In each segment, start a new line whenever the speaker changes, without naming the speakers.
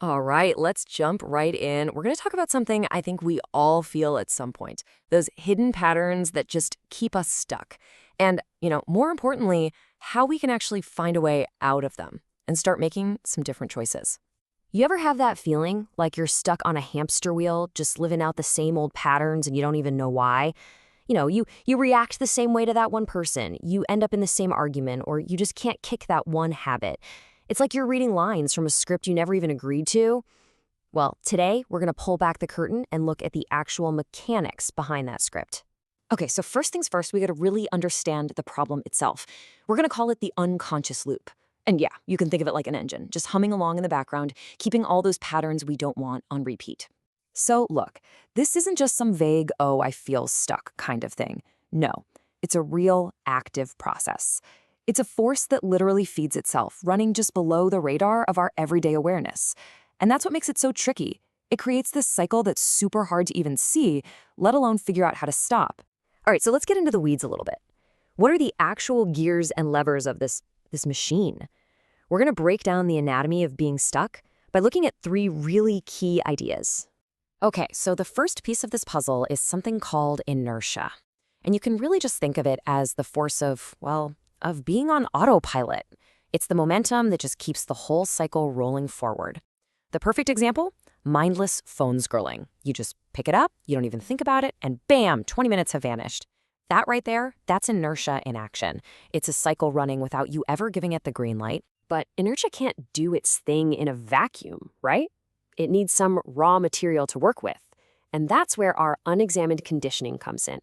All right, let's jump right in. We're going to talk about something I think we all feel at some point, those hidden patterns that just keep us stuck. And, more importantly, how we can actually find a way out of them and start making some different choices.
You ever have that feeling like you're stuck on a hamster wheel, just living out the same old patterns and you don't even know why? You react the same way to that one person, you end up in the same argument, or you just can't kick that one habit. It's like you're reading lines from a script you never even agreed to. Well, today we're going to pull back the curtain and look at the actual mechanics behind that script. Okay, so first things first, we got to really understand the problem itself. We're going to call it the unconscious loop. And yeah, you can think of it like an engine, just humming along in the background, keeping all those patterns we don't want on repeat. So look, this isn't just some vague, oh, I feel stuck kind of thing. No, it's a real active process. It's a force that literally feeds itself, running just below the radar of our everyday awareness. And that's what makes it so tricky. It creates this cycle that's super hard to even see, let alone figure out how to stop. All right, so let's get into the weeds a little bit. What are the actual gears and levers of this machine? We're going to break down the anatomy of being stuck by looking at three really key ideas. Okay, so the first piece of this puzzle is something called inertia. And you can really just think of it as the force of being on autopilot. It's the momentum that just keeps the whole cycle rolling forward. The perfect example? Mindless phone scrolling. You just pick it up, you don't even think about it, and bam, 20 minutes have vanished. That right there, that's inertia in action. It's a cycle running without you ever giving it the green light. But inertia can't do its thing in a vacuum, right? It needs some raw material to work with. And that's where our unexamined conditioning comes in.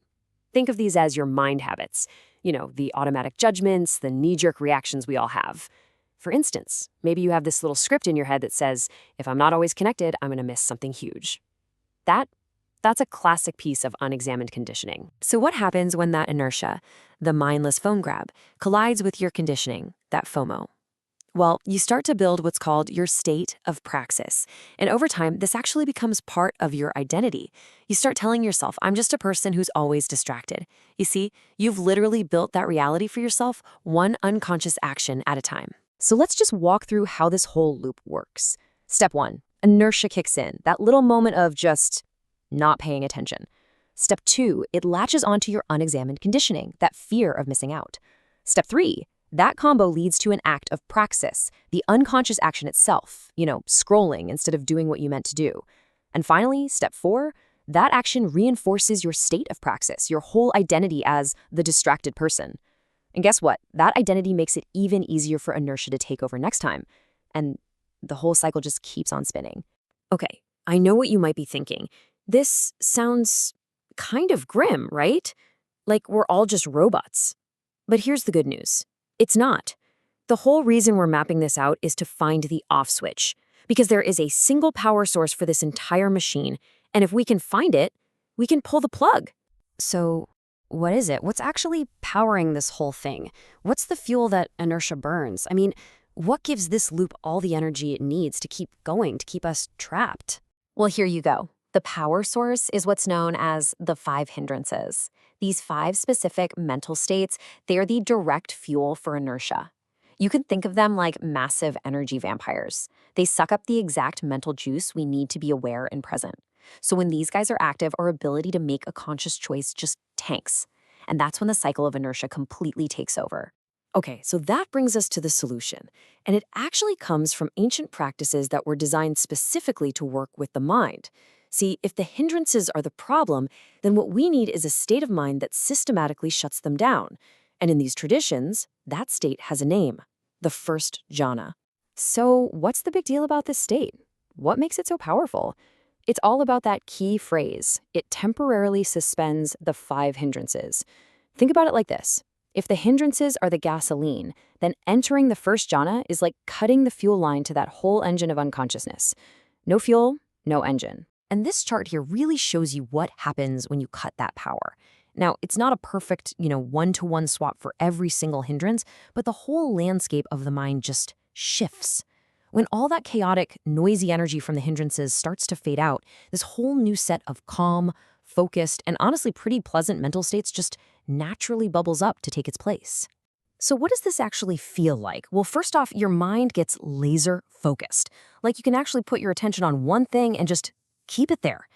Think of these as your mind habits. The automatic judgments, the knee-jerk reactions we all have. For instance, maybe you have this little script in your head that says, if I'm not always connected, I'm going to miss something huge. That's a classic piece of unexamined conditioning. So what happens when that inertia, the mindless phone grab, collides with your conditioning, that FOMO? Well, you start to build what's called your state of praxis. And over time, this actually becomes part of your identity. You start telling yourself, I'm just a person who's always distracted. You see, you've literally built that reality for yourself, one unconscious action at a time. So let's just walk through how this whole loop works. Step one, inertia kicks in, that little moment of just not paying attention. Step two, it latches onto your unexamined conditioning, that fear of missing out. Step three, that combo leads to an act of praxis, the unconscious action itself, scrolling instead of doing what you meant to do. And finally, step four, that action reinforces your state of praxis, your whole identity as the distracted person. And guess what? That identity makes it even easier for inertia to take over next time. And the whole cycle just keeps on spinning. Okay, I know what you might be thinking. This sounds kind of grim, right? Like we're all just robots. But here's the good news. It's not. The whole reason we're mapping this out is to find the off switch, because there is a single power source for this entire machine, and if we can find it, we can pull the plug. So, what is it? What's actually powering this whole thing? What's the fuel that inertia burns? I mean, what gives this loop all the energy it needs to keep going, to keep us trapped? Well, here you go. The power source is what's known as the 5 hindrances. These 5 specific mental states, they're the direct fuel for inertia. You can think of them like massive energy vampires. They suck up the exact mental juice we need to be aware and present. So when these guys are active, our ability to make a conscious choice just tanks. And that's when the cycle of inertia completely takes over. Okay, so that brings us to the solution. And it actually comes from ancient practices that were designed specifically to work with the mind. See, if the hindrances are the problem, then what we need is a state of mind that systematically shuts them down. And in these traditions, that state has a name, the first jhana. So what's the big deal about this state? What makes it so powerful? It's all about that key phrase. It temporarily suspends the 5 hindrances. Think about it like this. If the hindrances are the gasoline, then entering the first jhana is like cutting the fuel line to that whole engine of unconsciousness. No fuel, no engine. And this chart here really shows you what happens when you cut that power. Now, it's not a perfect, one-to-one swap for every single hindrance, but the whole landscape of the mind just shifts. When all that chaotic, noisy energy from the hindrances starts to fade out, this whole new set of calm, focused, and honestly pretty pleasant mental states just naturally bubbles up to take its place. So what does this actually feel like? Well, first off, your mind gets laser focused. Like you can actually put your attention on one thing and just keep it there.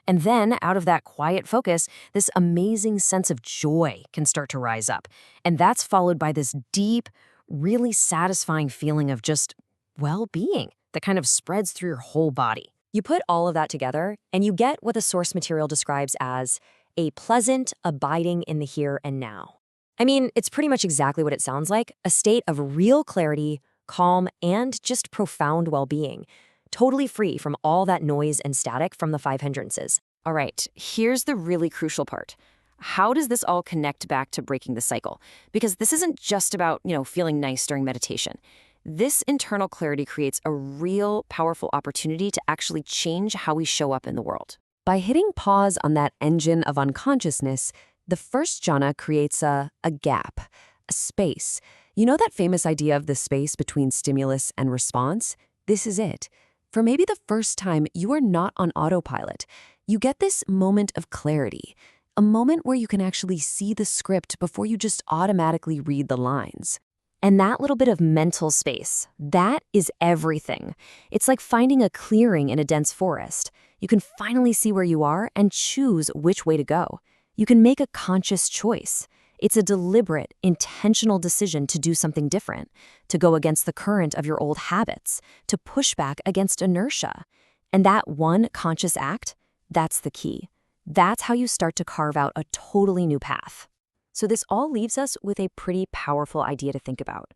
And then, out of that quiet focus, this amazing sense of joy can start to rise up. And that's followed by this deep, really satisfying feeling of just well-being that kind of spreads through your whole body. You put all of that together, and you get what the source material describes as a pleasant abiding in the here and now. I mean, it's pretty much exactly what it sounds like, a state of real clarity, calm, and just profound well-being, totally free from all that noise and static from the five hindrances.
All right, here's the really crucial part. How does this all connect back to breaking the cycle? Because this isn't just about, feeling nice during meditation. This internal clarity creates a real powerful opportunity to actually change how we show up in the world. By hitting pause on that engine of unconsciousness, the first jhana creates a gap, a space. You know that famous idea of the space between stimulus and response? This is it. For maybe the first time, you are not on autopilot. You get this moment of clarity, a moment where you can actually see the script before you just automatically read the lines.
And that little bit of mental space, that is everything. It's like finding a clearing in a dense forest. You can finally see where you are and choose which way to go. You can make a conscious choice. It's a deliberate, intentional decision to do something different, to go against the current of your old habits, to push back against inertia. And that one conscious act, that's the key. That's how you start to carve out a totally new path. So this all leaves us with a pretty powerful idea to think about.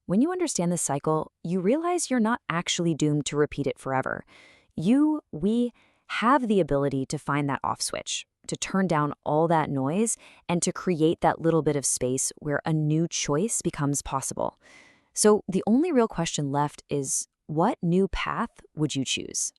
When you understand this cycle, you realize you're not actually doomed to repeat it forever. We have the ability to find that off switch, to turn down all that noise, and to create that little bit of space where a new choice becomes possible. So the only real question left is, what new path would you choose?